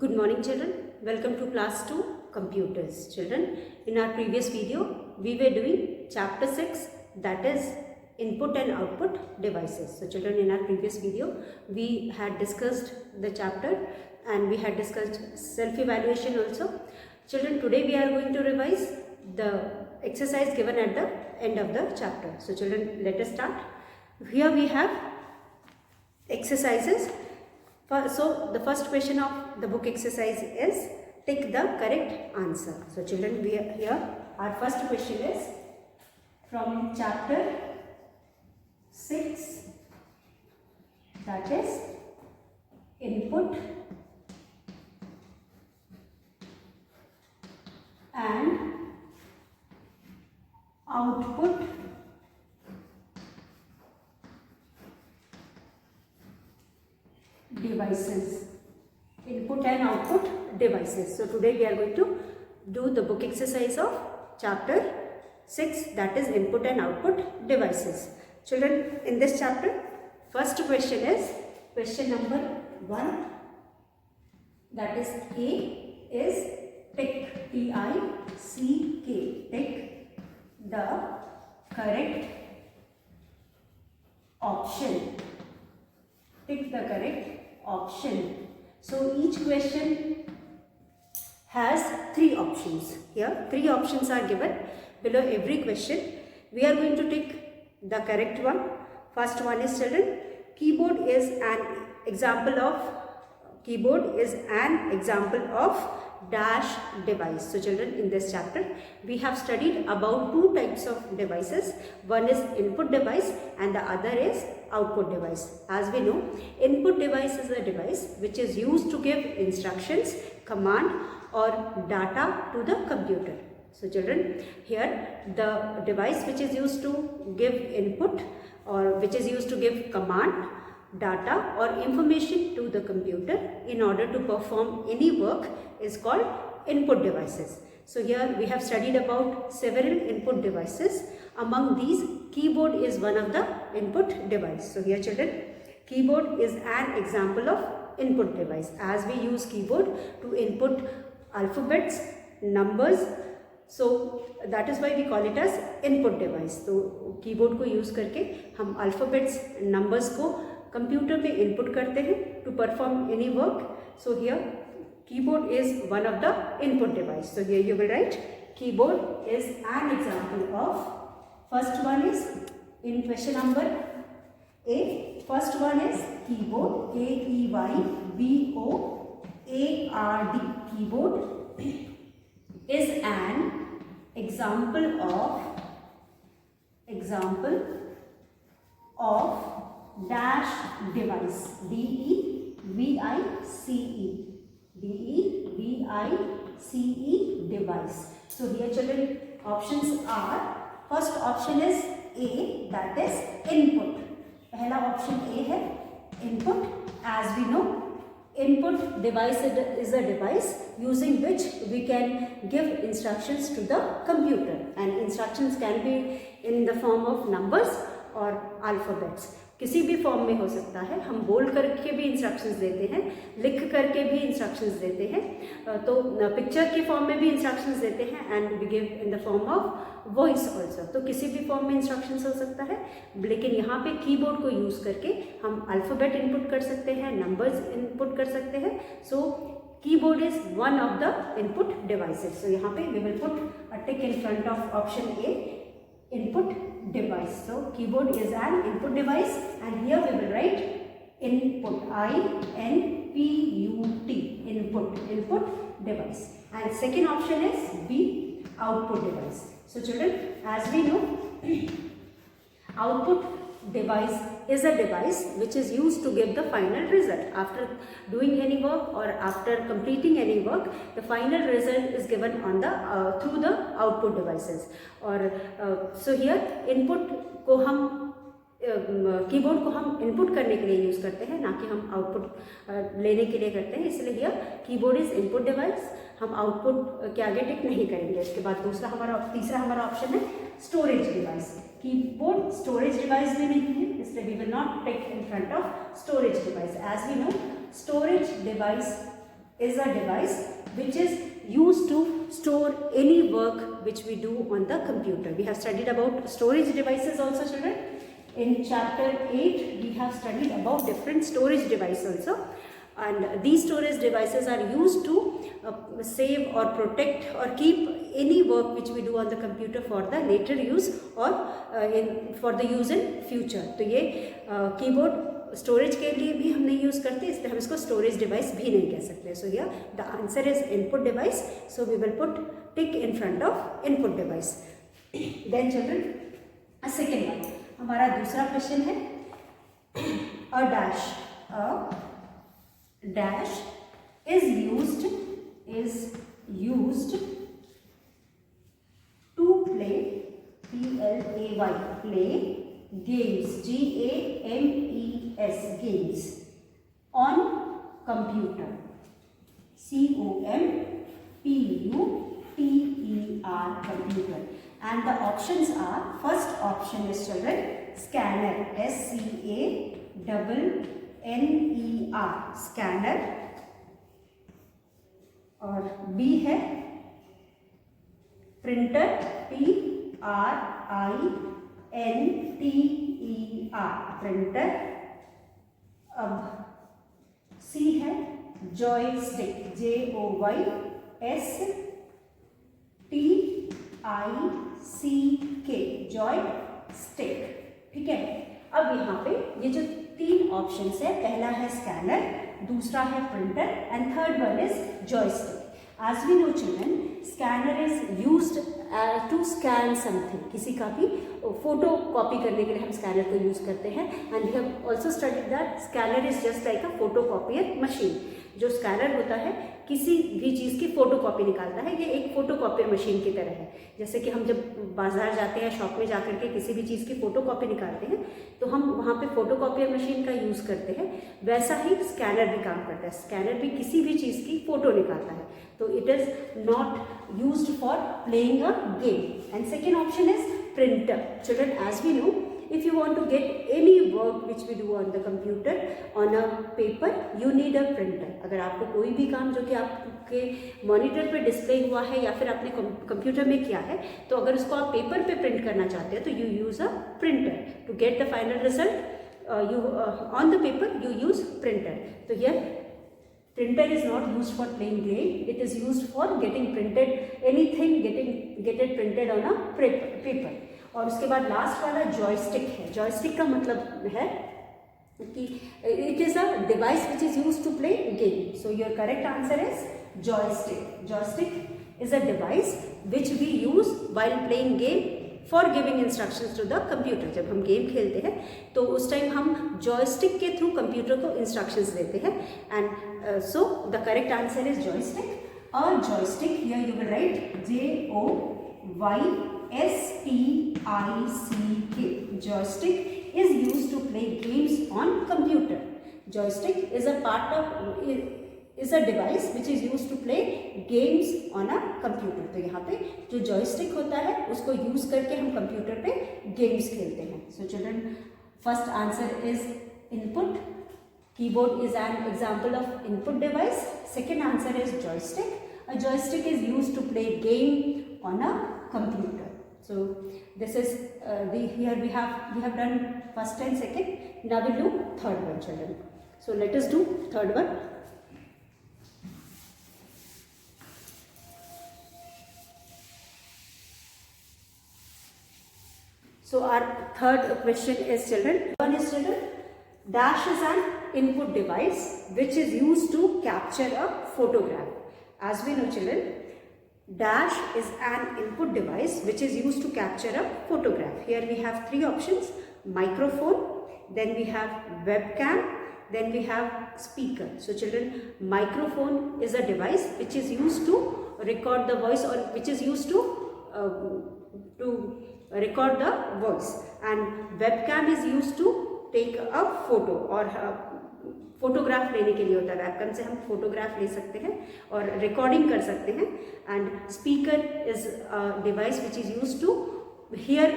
Good morning children, welcome to class 2 computers. Children, in our previous video we were doing chapter 6, that is input and output devices. So children, in our previous video we had discussed the chapter and we had discussed self-evaluation also. Children, today we are going to revise the exercise given at the end of the chapter. So children, let us start. Here we have exercises. So the first question of the book exercise is tick the correct answer. So children, here our first question is from chapter 6, that is input and output devices. Input and output devices. So today we are going to do the book exercise of chapter 6, that is input and output devices. Children, in this chapter, first question is question number 1, that is A is tick, T-I-C-K, tick the correct option. Tick the correct option. So each question has 3 options. Here 3 options are given below every question. We are going to tick the correct one. First one is, children, keyboard is an example of dash device. So children, in this chapter we have studied about 2 types of devices. One is input device and the other is output device. As we know, input device is a device which is used to give instructions, command or data to the computer. So children, here the device which is used to give input or which is used to give command, data or information to the computer in order to perform any work is called input devices. So here we have studied about several input devices. Among these, keyboard is one of the input device. So here children, keyboard is an example of input device, as we use keyboard to input alphabets, numbers. So that is why we call it as input device. So keyboard को use करके हम alphabets, numbers को computer पे input करते हैं to perform any work. So here keyboard is one of the input device. So here you will write keyboard is an example of. First one is in question number A. First one is keyboard, K-E-Y-B-O-A-R-D. Keyboard is an example of dash device, D-E-V-I-C-E, D-E-V-I-C-E device. So here children, options are, first option is A, that is input. पहला option A है input. As we know, input device is a device using which we can give instructions to the computer, and instructions can be in the form of numbers or alphabets. किसी भी form में हो सकता है. हम बोल करके भी इंस्ट्रक्शंस देते हैं, लिख करके भी इंस्ट्रक्शंस देते हैं, तो पिक्चर के फॉर्म में भी इंस्ट्रक्शंस देते हैं, and we give in the form of voice also. तो किसी भी फॉर्म में इंस्ट्रक्शंस हो सकता है, लेकिन यहाँ पे कीबोर्ड को यूज़ करके हम अल्फ़ाबेट इनपुट कर सकते हैं, नंबर्स इनपुट कर सकते हैं. So keyboard is one of the input devices. So यहाँ पे we will put a tick in front of option A, input device. So keyboard is an input device, and here we will write input, I-N-P-U-T, input device. And second option is B, output device. So children, as we know, output device is a device which is used to give the final result. After doing any work or after completing any work, the final result is given on the through the output devices. और so here input को हम keyboard को हम input करने के लिए use करते हैं, ना कि हम आउटपुट लेने के लिए करते हैं. इसलिए यह कीबोर्ड इज इनपुट डिवाइस. हम आउटपुट के आगे टिक नहीं करेंगे. इसके बाद तीसरा हमारा ऑप्शन है storage device. Keyboard storage device भी नहीं है, इसलिए we will not tick in front of storage device. As we know, storage device is a device which is used to store any work which we do on the computer. We have studied about storage devices also, children. In chapter 8 we have studied about different storage devices also, and these storage devices are used to save or protect or keep any work which we do on the computer for the later use or for the use in future. तो ये keyboard storage के लिए भी हम नहीं use करते, इसलिए हम इसको स्टोरेज डिवाइस भी नहीं कह सकते. So here the answer is input device. So we will put tick in front of input device. Then children second one, हमारा दूसरा क्वेश्चन है a dash is used to play play games, GAMES, games on computer, COMPUTER, computer. And the options are, first option is children scanner, SCANNER, scanner, और B है printer, PRINTER, printer. अब C है joystick, JOYSTICK, joystick. ठीक है. अब यहाँ पे ये जो तीन ऑप्शंस है, पहला है स्कैनर, दूसरा है printer and third one is joystick. As we know children, scanner is used to scan something. किसी का भी फोटो कॉपी करने के लिए हम स्कैनर को यूज़ करते हैं. And we have also studied that scanner is just like a photocopier machine. जो स्कैनर होता है किसी भी चीज़ की फ़ोटो कॉपी निकालता है, ये एक फ़ोटो कॉपियर मशीन की तरह है. जैसे कि हम जब बाज़ार जाते हैं, शॉप में जाकर के किसी भी चीज़ की फ़ोटो कॉपी निकालते हैं तो हम वहाँ पे फ़ोटो कॉपियर मशीन का यूज़ करते हैं. वैसा ही स्कैनर भी काम करता है. स्कैनर भी किसी भी चीज़ की फ़ोटो निकालता है. तो it is not used for playing a game. And second option is printer. Children, as we know, if you want to get any work which we do on the computer on a paper, you need a printer. अगर आपको कोई भी काम जो कि आपके monitor पे display हुआ है या फिर आपने कंप्यूटर में किया है, तो अगर उसको आप पेपर पे प्रिंट करना चाहते हैं तो you use a printer to get the final result. You on the paper you use printer. So here printer is not used for playing game, it is used for getting printed anything, get it printed on a paper. और उसके बाद last वाला joystick है. Joystick का मतलब है कि it is a device which is use to play game. So your correct answer is joystick. Joystick is a device which we use while playing game for giving instructions to the computer. जब हम game खेलते हैं तो उस time हम joystick के through computer को instructions देते हैं. And so the correct answer is joystick. और joystick here you will write JOYSTICK. Joystick is used to play games on computer. Joystick is a device which is used to play games on a computer. तो यहाँ पे जो joystick होता है उसको use करके हम कंप्यूटर पे गेम्स खेलते हैं. So children, first answer is input. Keyboard is an example of input device. Second answer is joystick. A joystick is used to play game on a computer. So this is here we have done first and second. Now we'll do third one, children. So let us do third one. So our third question is children. One is children. Dash is an input device which is used to capture a photograph. As we know children, dash is an input device which is used to capture a photograph. Here we have three options: microphone, then we have webcam, then we have speaker. So children, microphone is a device which is used to record the voice, or which is used to record the voice, and webcam is used to take a photo, और photograph लेने के लिए होता है. Webcam से हम photograph ले सकते हैं और रिकॉर्डिंग कर सकते हैं. And speaker is a device which is use to hear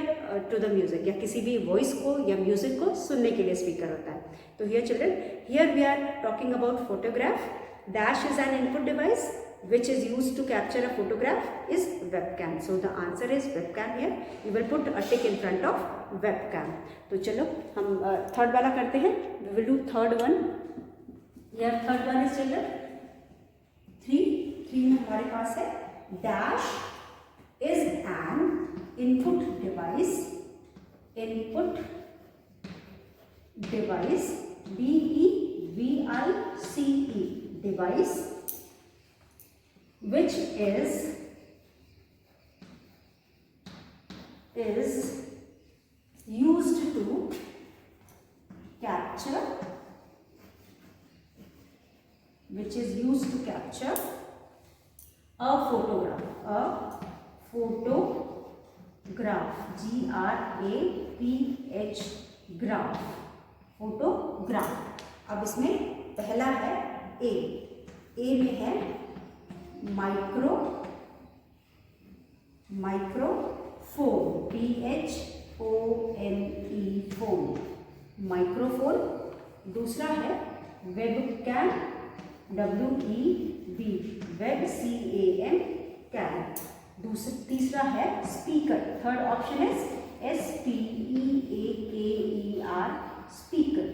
to the music, या किसी भी वॉइस को या म्यूजिक को सुनने के लिए स्पीकर होता है. तो here children, here we are talking about photograph dash is an input device which is used to capture a photograph is webcam. So the answer is webcam here. You will put a tick in front of webcam. तो चलो हम third वाला करते हैं. We will do third one. Here third one is children 3 में हमारे पास है dash is an input device DEVICE device which is used to capture a photograph graph photograph. अब इसमें पहला है ए में है माइक्रोफोन phone माइक्रोफोन. दूसरा है वेबकैम web cam. तीसरा है speaker. Third option is SPEAKER speaker.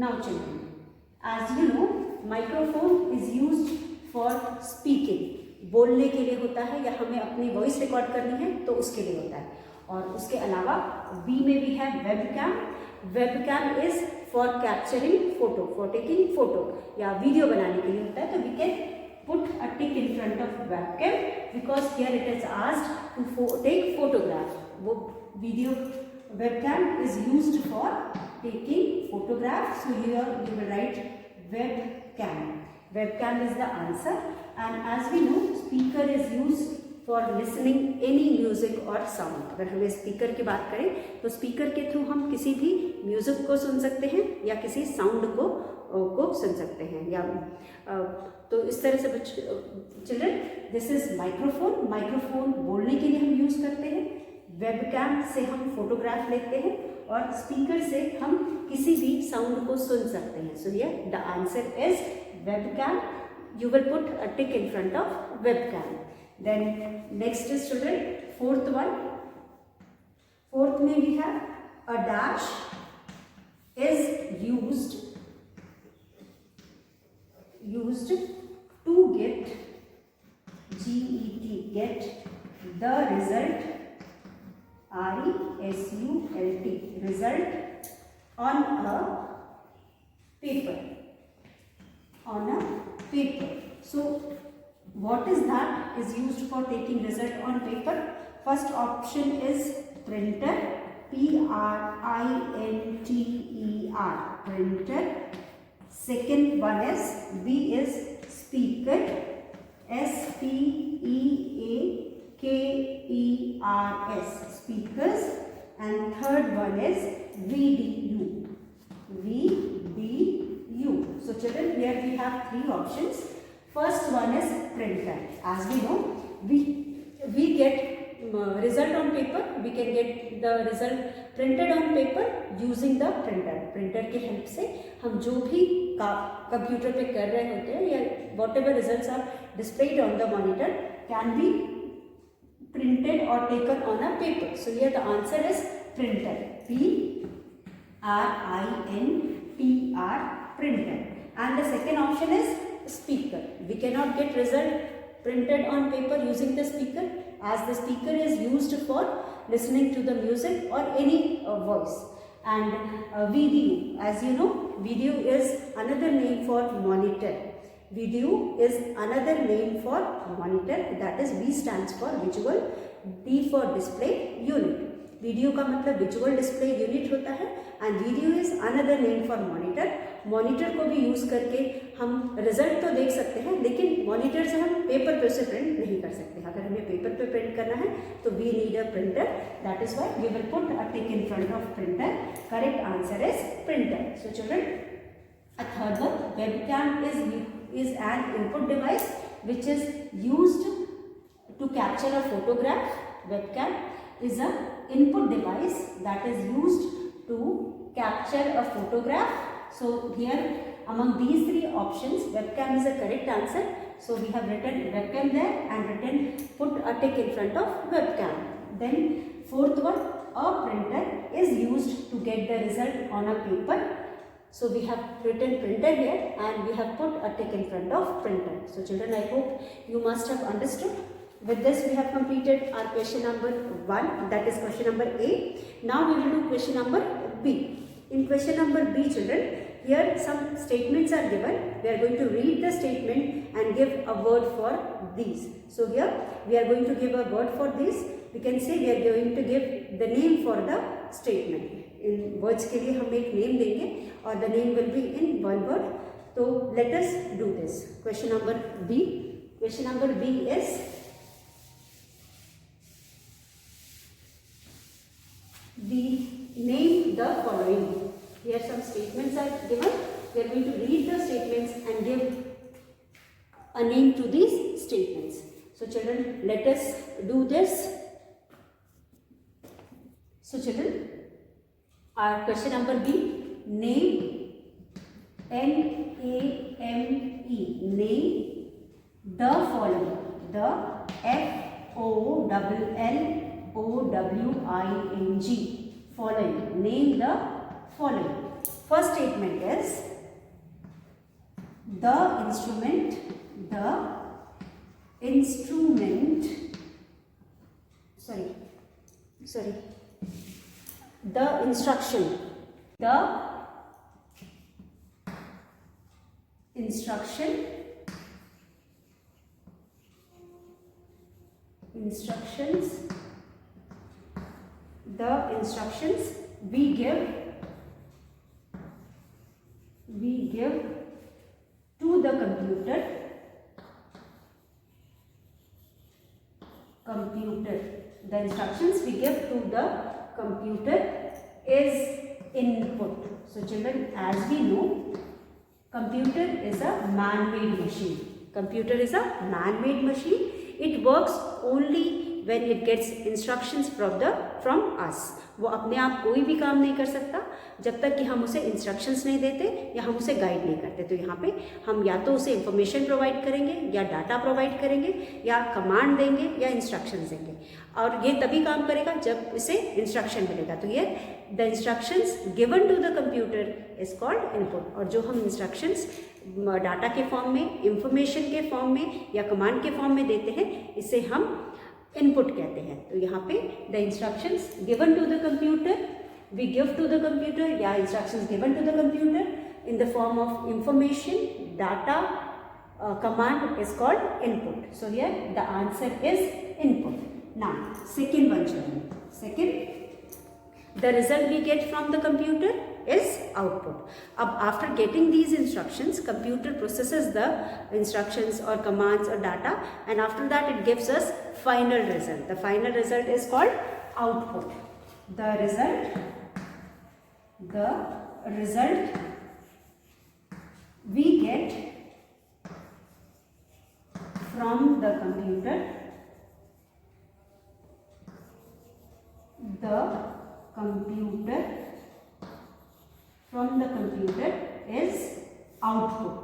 Now children, as you know, microphone is used for speaking. बोलने के लिए होता है या हमें अपनी वॉइस रिकॉर्ड करनी है तो उसके लिए होता है. और उसके अलावा बी में भी है webcam is for capturing photo, for taking photo या वीडियो बनाने के लिए होता है. तो we can put a tick in front of webcam because here it is asked to take photograph. वो video webcam is used for taking photograph. So here you will write webcam. Webcam is the answer. And as we know, speaker is used for listening any music or sound. अगर हमें speaker की बात करें तो speaker के through हम किसी भी म्यूजिक को सुन सकते हैं या किसी साउंड को सुन सकते हैं. या तो इस तरह से चिल्ड्रन दिस इज माइक्रोफोन बोलने के लिए हम यूज करते हैं. वेबकैम से हम फोटोग्राफ लेते हैं और स्पीकर से हम किसी भी साउंड को सुन सकते हैं. सो here the answer is webcam. You will put a tick in front of webcam. Then next is children fourth one. Fourth में we have a dash is used to get the result result on a paper. So what is that is used for taking result on paper? First option is printer, PRINTER, printer. Second one is B is speaker, SPEAKERS, speakers. And third one is VDU. So children, here we have three options. First one is printer. As we know, we get result on paper. We can get the result printed on paper using the printer. Printer की help से हम जो भी computer पे कर रहे होते हैं या whatever results are displayed on the monitor can be printed or taken on a paper. So here the answer is printer. PRINTER, printer. And the second option is speaker. We cannot get result printed on paper using the speaker, as the speaker is used for listening to the music or any voice. And video, as you know, video is another name for monitor. Video is another name for monitor, that is V stands for visual, D for display unit. Video का मतलब visual display unit होता है and video is another name for monitor. Monitor को भी use करके हम result तो देख सकते हैं, लेकिन मॉनिटर से हम पेपर पे से प्रिंट नहीं कर सकते. अगर हमें पेपर पे प्रिंट करना है तो we need a printer. That is why we will put a tick in front of printer. Correct answer is printer. So children, a third one, webcam is an input device which is used to capture a photograph. Webcam is a input device that is used to capture a photograph. So here among these three options, webcam is a correct answer. So we have written webcam there and written put a tick in front of webcam. Then fourth one, a printer is used to get the result on a paper. So we have written printer here and we have put a tick in front of printer. So children, I hope you must have understood. With this we have completed our question number 1, that is question number A. Now we will do question number B. In question number B, children, here some statements are given. We are going to read the statement and give a word for these. So here we are going to give a word for this. We can say we are going to give the name for the statement. In words के लिए हम एक name देंगे और the name will be in one word. So let us do this. Question number B. Question number B is we name the following. Here some statements are given. We are going to read the statements and give a name to these statements. So children, let us do this. So children, our question number B, name, N-A-M-E, name the following, the F-O-L-L-O-W-I-N-G, following, name the following. First statement is the instrument, the instruction, instructions we give to the computer, the instructions we give to the computer is input. So children, as we know, computer is a man-made machine. It works only when it gets instructions from us. वो अपने आप कोई भी काम नहीं कर सकता जब तक कि हम उसे इंस्ट्रक्शंस नहीं देते या हम उसे गाइड नहीं करते. तो यहाँ पे हम या तो उसे इंफॉर्मेशन प्रोवाइड करेंगे या डाटा प्रोवाइड करेंगे या कमांड देंगे या इंस्ट्रक्शंस देंगे, और ये तभी काम करेगा जब इसे इंस्ट्रक्शन मिलेगा. तो ये the instructions given to the computer is called input. और जो हम इंस्ट्रक्शंस डाटा के फॉर्म में, इंफॉर्मेशन के फॉर्म में या कमांड के फॉर्म में देते हैं, इसे हम इनपुट कहते हैं. तो यहाँ पे the instructions given to the computer, we give to the computer, या instructions given to the computer in the form of information, data, command is called input. So here the answer is input. Now second one, children. Second, the result we get from the computer is output. After getting these instructions, computer processes the instructions or commands or data, and after that it gives us final result. The final result is called output. The result we get from the computer, is output.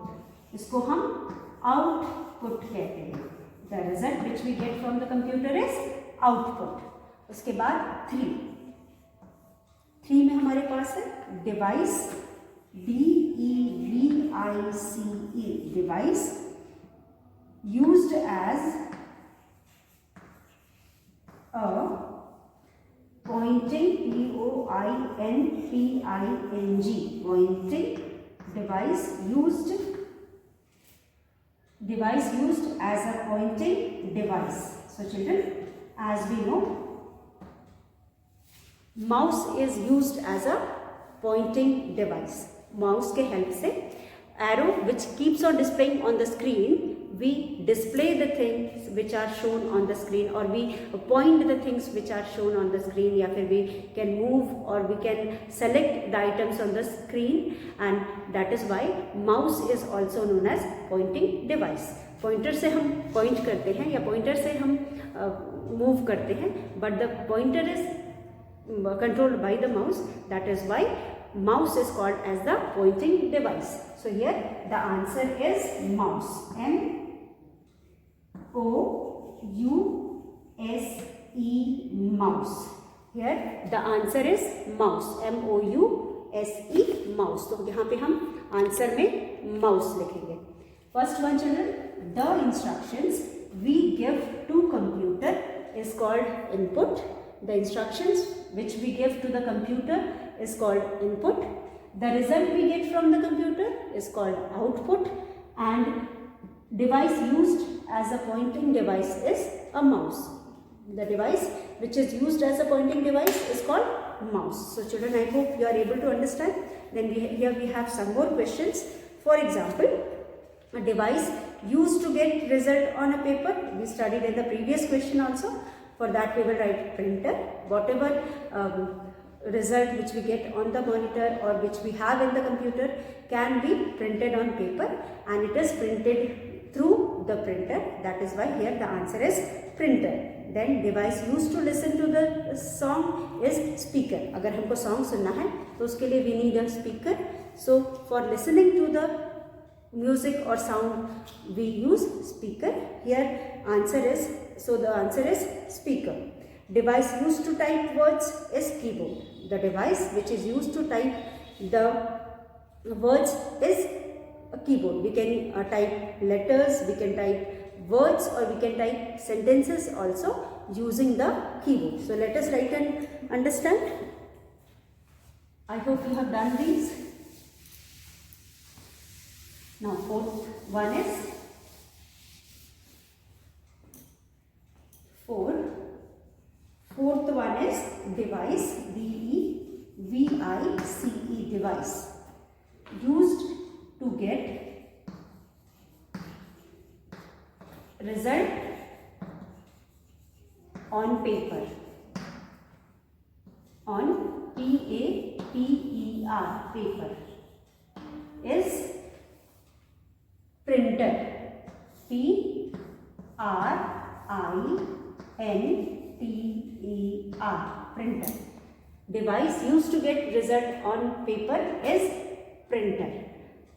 इसको हम output कहते हैं. The result which we get from the computer is output. उसके बाद 3 में हमारे पास है device, D-E-V-I-C-E, device used as a pointing, P-O-I-N-T-I-N-G, pointing device used as a pointing device. So children, as we know, mouse is used as a pointing device. Mouse के help से arrow which keeps on displaying on the screen, we display the things which are shown on the screen, or we point the things which are shown on the screen, या फिर we can move or we can select the items on the screen, and that is why mouse is also known as pointing device. Pointer से हम point करते हैं या pointer से हम move करते हैं, but the pointer is controlled by the mouse. That is why mouse is called as the pointing device. So here the answer is mouse. M-O-U-S-E, mouse. Here the answer is mouse. M-O-U-S-E, mouse. तो यहाँ पे हम answer में mouse लिखेंगे. First one children, the instructions we give to computer is called input. The instructions which we give to the computer is called input. The result we get from the computer is called output, and device used as a pointing device is a mouse. The device which is used as a pointing device is called mouse. So children, I hope you are able to understand. Then here we have some more questions. For example, a device used to get result on a paper. We studied in the previous question also. For that we will write printer. Whatever result which we get on the monitor or which we have in the computer can be printed on paper, and it is printed through the printer. That is why here the answer is printer. Then device used to listen to the song is speaker. अगर हमको song सुनना है तो उसके लिए we need a speaker. So for listening to the music or sound we use speaker. Here answer is, so the answer is speaker. Device used to type words is keyboard. The device which is used to type the words is a keyboard. We can type letters, we can type words, or we can type sentences also using the keyboard. So let us write and understand. I hope you have done these. Now fourth one is fourth one is device, D-E-V-I-C-E, device used to get result on paper, on P-A-P-E-R, paper, is printer. P-R-I-N-T-E-R, printer. Device used to get result on paper is printer.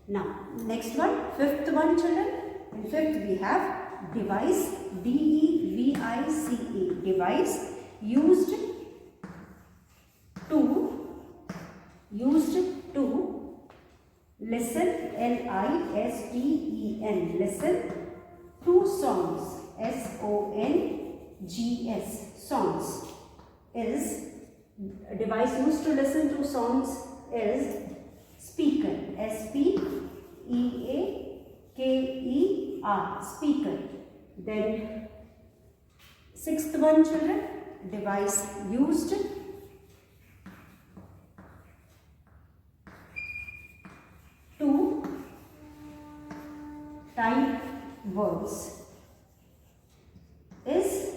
Now next one, fifth one children. In fifth we have device, D-E-V-I-C-E, device used to listen, L-I-S-T-E-N, listen to songs, S-O-N-G-S, songs, is a device used to listen to songs is speaker, S-P-E-A-K-E-R, speaker. Then sixth one children, device used to type words is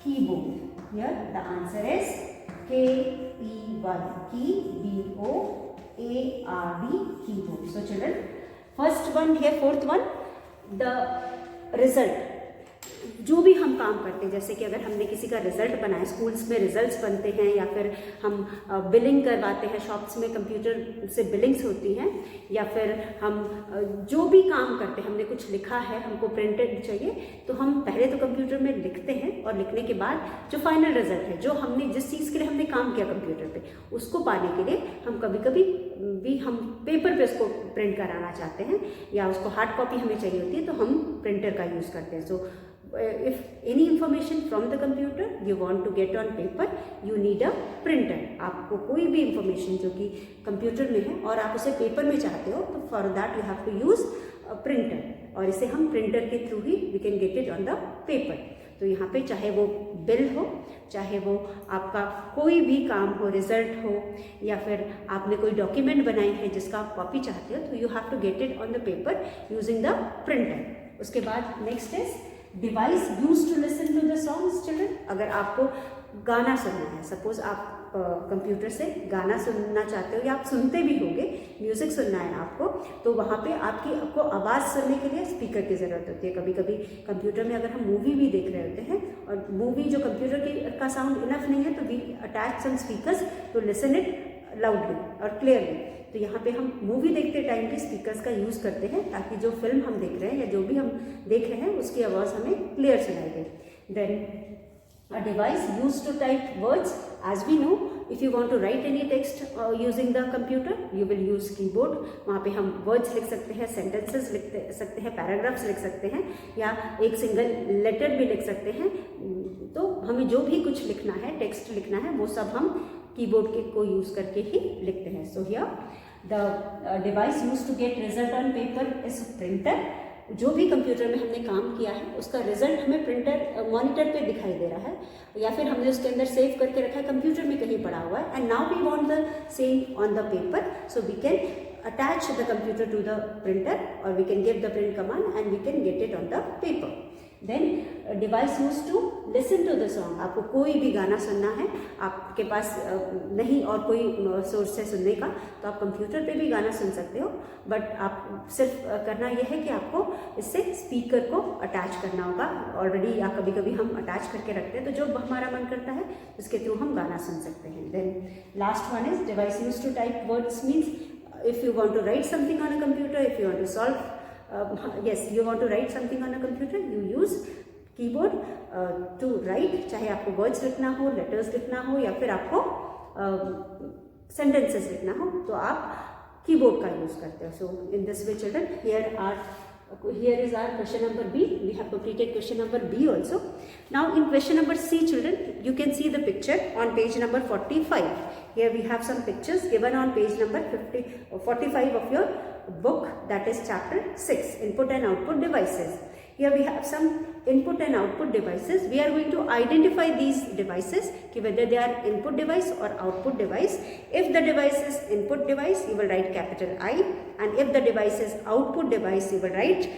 keyboard. Here the answer is K-E-Y, key, B-O-A-R-D, keyboard. So children, first one here, fourth one, the result. जो भी हम काम करते हैं, जैसे कि अगर हमने किसी का रिजल्ट बनाया, स्कूल्स में रिजल्ट्स बनते हैं, या फिर हम बिलिंग करवाते हैं, शॉप्स में कंप्यूटर से बिलिंग्स होती हैं, या फिर हम जो भी काम करते हैं, हमने कुछ लिखा है, हमको प्रिंटेड चाहिए, तो हम पहले तो कंप्यूटर में लिखते हैं, और लिखने के बाद जो फाइनल रिजल्ट है, जो हमने जिस चीज़ के लिए हमने काम किया कंप्यूटर पे, उसको पाने के लिए हम कभी कभी भी हम पेपर पे उसको प्रिंट कराना चाहते हैं, या उसको हार्ड कॉपी हमें चाहिए होती है, तो हम प्रिंटर का यूज़ करते हैं. सो if any information from the computer you want to get on paper, you need a printer. आपको कोई भी information जो कि कंप्यूटर में है और आप उसे पेपर में चाहते हो, तो for that you have to use a printer, और इसे हम प्रिंटर के through he we can get it on the paper. तो यहाँ पे चाहे वो बिल हो, चाहे वो आपका कोई भी काम हो, रिजल्ट हो, या फिर आपने कोई डॉक्यूमेंट बनाई है जिसका आप कॉपी चाहते हो, तो you have to get it on the paper using the printer. उसके बाद next is device use to listen to the songs. Children, अगर आपको गाना सुनना है, सपोज आप कंप्यूटर से गाना सुनना चाहते हो, या आप सुनते भी होंगे, म्यूज़िक सुनना है आपको, तो वहाँ पे आपको आवाज़ सुनने के लिए स्पीकर की ज़रूरत होती है. कभी कभी कंप्यूटर में अगर हम मूवी भी देख रहे होते हैं और मूवी जो कंप्यूटर का साउंड इनफ नहीं है, तो we attach some speakers to listen it loudly और clearly. तो यहाँ पे हम मूवी देखते टाइम भी स्पीकर्स का यूज़ करते हैं ताकि जो फिल्म हम देख रहे हैं या जो भी हम देख रहे हैं उसकी आवाज़ हमें क्लियर सुनाई दे. Then a device used to type words. As we know, if you want to write any text using the computer, you will use keyboard. वहाँ पे हम words लिख सकते हैं, sentences लिख सकते हैं, paragraphs लिख सकते हैं या एक single letter भी लिख सकते हैं. तो हमें जो भी कुछ लिखना है, text लिखना है, वो सब हम keyboard के को use करके ही लिखते हैं. So here the device used to get result on paper is printer. जो भी कंप्यूटर में हमने काम किया है उसका रिजल्ट हमें प्रिंटर मॉनिटर पे दिखाई दे रहा है या फिर हमने उसके अंदर सेव करके रखा है, कंप्यूटर में कहीं पड़ा हुआ है. And now we want the same on the paper, so we can attach the computer to the printer और we can give the print command and we can get it on the paper. Then device use to listen to the song. आपको कोई भी गाना सुनना है, आपके पास नहीं और कोई सोर्स है सुनने का, तो आप कंप्यूटर पे भी गाना सुन सकते हो. बट आप सिर्फ करना यह है कि आपको इससे स्पीकर को अटैच करना होगा. ऑलरेडी या कभी कभी हम अटैच करके रखते हैं, तो जो हमारा मन करता है उसके थ्रू हम गाना सुन सकते हैं. Then last one is device use to type words. Means if you want to write something on a computer, if you want to solve yes, you want to write something on a computer, you use keyboard to write. चाहे आपको words लिखना हो, letters लिखना हो या फिर आपको sentences लिखना हो, तो आप keyboard का use करते हो. So in this way children, here is our question number B. We have completed question number B also. Now in question number C children, you can see the picture on page number 45. Here we have some pictures given on page number 45 of your book, that is chapter 6, input and output devices. Here we have some input and output devices. We are going to identify these devices, whether they are input device or output device. If the device is input device, you will write capital I, and if the device is output device, you will write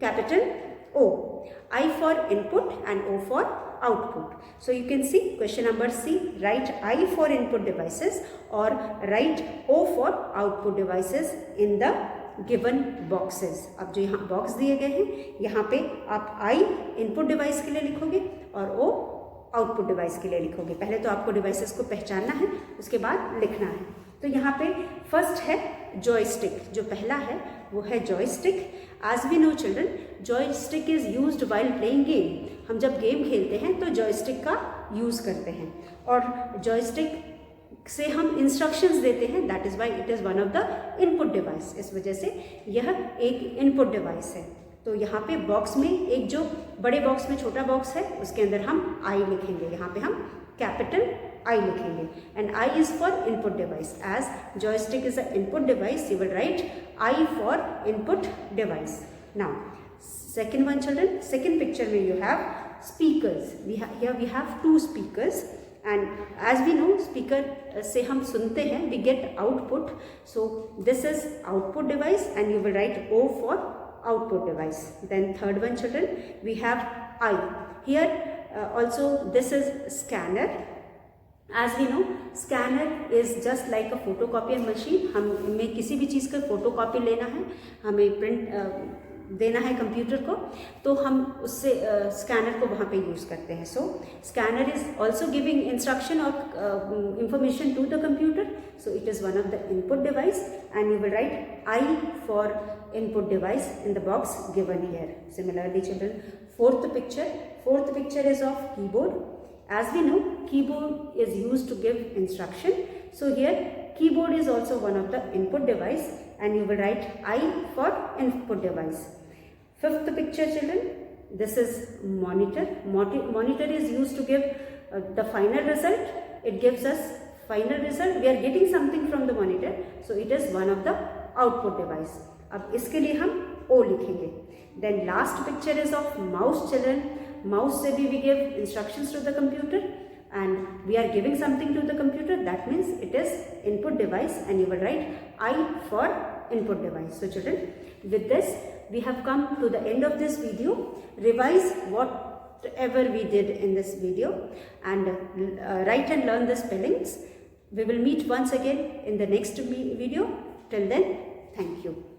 capital O. I for input and O for output. So you can see question number C, write I for input devices or write O for output devices in the given boxes. अब जो यहाँ box दिए गए हैं, यहाँ पे आप I input device के लिए लिखोगे और O आउटपुट डिवाइस के लिए लिखोगे. पहले तो आपको डिवाइसेस को पहचानना है, उसके बाद लिखना है. तो यहाँ पे फर्स्ट है जॉयस्टिक. जो पहला है वो है joystick. As we know children, joystick is used while playing game. हम जब गेम खेलते हैं तो जॉयस्टिक का यूज़ करते हैं और जॉयस्टिक से हम इंस्ट्रक्शंस देते हैं. That is why it is one of the input device. इस वजह से यह एक इनपुट डिवाइस है. तो यहाँ पे बॉक्स में एक जो बड़े बॉक्स में छोटा बॉक्स है उसके अंदर हम आई लिखेंगे. यहाँ पे हम कैपिटल आई लिखेंगे and I is for input device. As joystick is a input device, you will write I for input device. Now second one children, second picture में you have speakers. Here we have two speakers and as we know speaker से हम सुनते हैं, we get output. So this is output device and you will write O for output device. Then third one children, we have I. Here also this is scanner. As we know, scanner is just like a photocopier machine. हमें किसी भी चीज़ का photocopy लेना है, हमें print देना है computer को, तो हम उससे स्कैनर को वहाँ पे यूज़ करते हैं. So scanner is also giving instruction और information to the computer. So it is one of the input device and you will write I for input device in the box given here. Similarly children, fourth picture is of keyboard. As we know, keyboard is used to give instruction. So here keyboard is also one of the input device and you will write I for input device. Fifth picture children, this is monitor. Monitor is used to give the final result. It gives us final result. We are getting something from the monitor. So it is one of the output device. अब इसके लिए हम O लिखेंगे. Then last picture is of mouse children. Mouse से भी we give instructions to the computer and we are giving something to the computer. That means it is input device and you will write I for input device. So children, with this we have come to the end of this video. Revise whatever we did in this video and write and learn the spellings. We will meet once again in the next video. Till then, thank you.